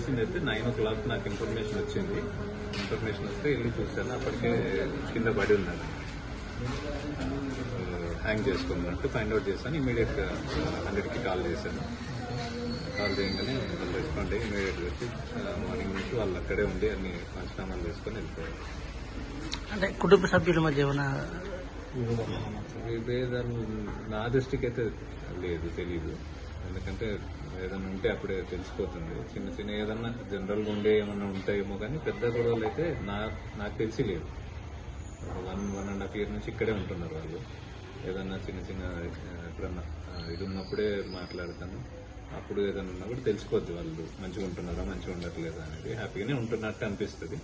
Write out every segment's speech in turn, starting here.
చూసింది అయితే 9 o'clock నాకు ఇన్ఫర్మేషన్ వచ్చింది. ఇన్ఫర్మేషన్ వస్తే వెళ్ళి చూశాను, అప్పటికే కింద పడి ఉన్నాను, హ్యాంగ్ చేసుకున్నట్టు ఫైండ్ అవుట్ చేశాను. ఇమీడియట్గా 100కి కాల్ చేశాను. కాల్ చేయగానే వాళ్ళు రెస్పాండ్ అయ్యి ఇమీడియట్గా వచ్చి మార్నింగ్ నుంచి వాళ్ళు అక్కడే ఉండి అన్ని పంచనామాలు చేసుకొని వెళ్ళిపోయారు. అంటే కుటుంబ సభ్యుల మధ్య ఏమైనా విభేదాలు నా దృష్టికి అయితే లేదు, తెలీదు. ఎందుకంటే ఏదైనా ఉంటే అప్పుడే తెలిసిపోతుంది. చిన్న చిన్న ఏదన్నా జనరల్గా ఉండే ఏమన్నా ఉంటాయేమో కానీ పెద్ద గొడవలు అయితే నాకు తెలిసి లేదు. 1.5 year నుంచి ఇక్కడే ఉంటున్నారు వాళ్ళు. ఏదన్నా చిన్న చిన్న ఎప్పుడన్నా ఇది ఉన్నప్పుడే మాట్లాడతాను. అప్పుడు ఏదైనా ఉన్నప్పుడు తెలిసిపోద్ది వాళ్ళు మంచిగా ఉంటున్నారా మంచిగా ఉండట్లేదా అనేది. హ్యాపీగానే ఉంటున్నట్టు అనిపిస్తుంది.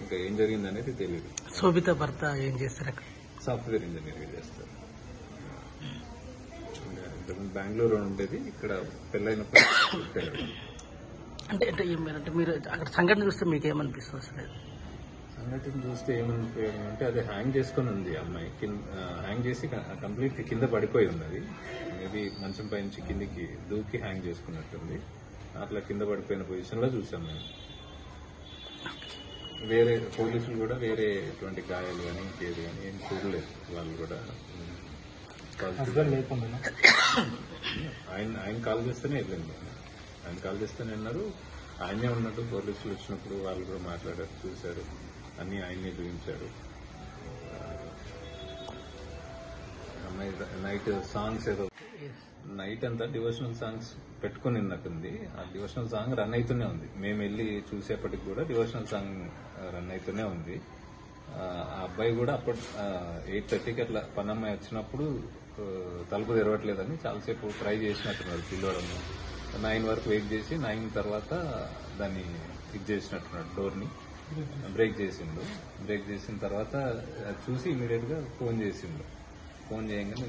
ఇంకా ఏం జరిగింది అనేది తెలియదు. శోభిత భర్త ఏం చేస్తారు అక్కడ? సాఫ్ట్వేర్ ఇంజనీరింగ్ చేస్తారు. బెంగళూరు ఉండేది, ఇక్కడ పెళ్ళైనప్పుడు అంటే అంటే మీరు అక్కడ సంఘటన చూస్తే మీకు ఏమనిపిస్తుంది అసలు? సంఘటన చూస్తే ఏమనిపించమంటే అది హ్యాంగ్ చేసుకుని ఉంది అమ్మాయి. హ్యాంగ్ చేసి కంప్లీట్ కింద పడిపోయి ఉన్నది. మేబీ మంచం పై నుంచి కిందికి దూకి హ్యాంగ్ చేసుకున్నట్టుంది. అట్లా కింద పడిపోయిన పొజిషన్ లో చూసాం మేము. వేరే పోలీసులు కూడా వేరే ఎటువంటి గాయాలు కానీ ఇంకేది కానీ ఏం చూడలేదు. వాళ్ళు కూడా ఆయన కాల్ చేస్తేనే వెళ్ళింది. ఆయన కాల్ చేస్తేనే అన్నారు. ఆయనే ఉన్నట్టు పోలీసులు వచ్చినప్పుడు వాళ్ళు కూడా మాట్లాడారు, చూశారు, అన్ని ఆయన్నే చూపించారు. అమ్మాయి నైట్ సాంగ్స్ ఏదో నైట్ అంతా డివోషనల్ సాంగ్స్ పెట్టుకుని ఉన్నట్టుంది. ఆ డివోషనల్ సాంగ్ రన్ అవుతూనే ఉంది. మేము వెళ్ళి చూసేపటికి కూడా డివోషనల్ సాంగ్ రన్ అవుతూనే ఉంది. ఆ అబ్బాయి కూడా అప్పటి 8:30కి అట్లా పనమ్మాయి వచ్చినప్పుడు తలుపు తెరవట్లేదని చాలాసేపు ట్రై చేసినట్టున్నారు పిల్లవడం. 9 వరకు వెయిట్ చేసి 9 తర్వాత దాన్ని ఇది చేసినట్టున్నాడు, డోర్ని బ్రేక్ చేసిండు. బ్రేక్ చేసిన తర్వాత చూసి ఇమీడియట్ గా ఫోన్ చేసిండు. ఫోన్ చేయగానే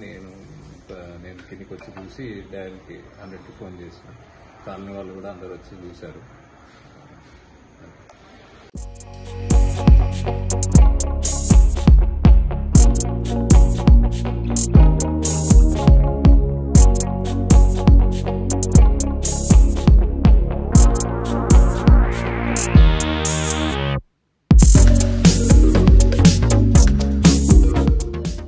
నేను కిందికి వచ్చి చూసి డయల్కి 100కి ఫోన్ చేసిన. కాలనీ వాళ్ళు కూడా అందరు వచ్చి చూశారు.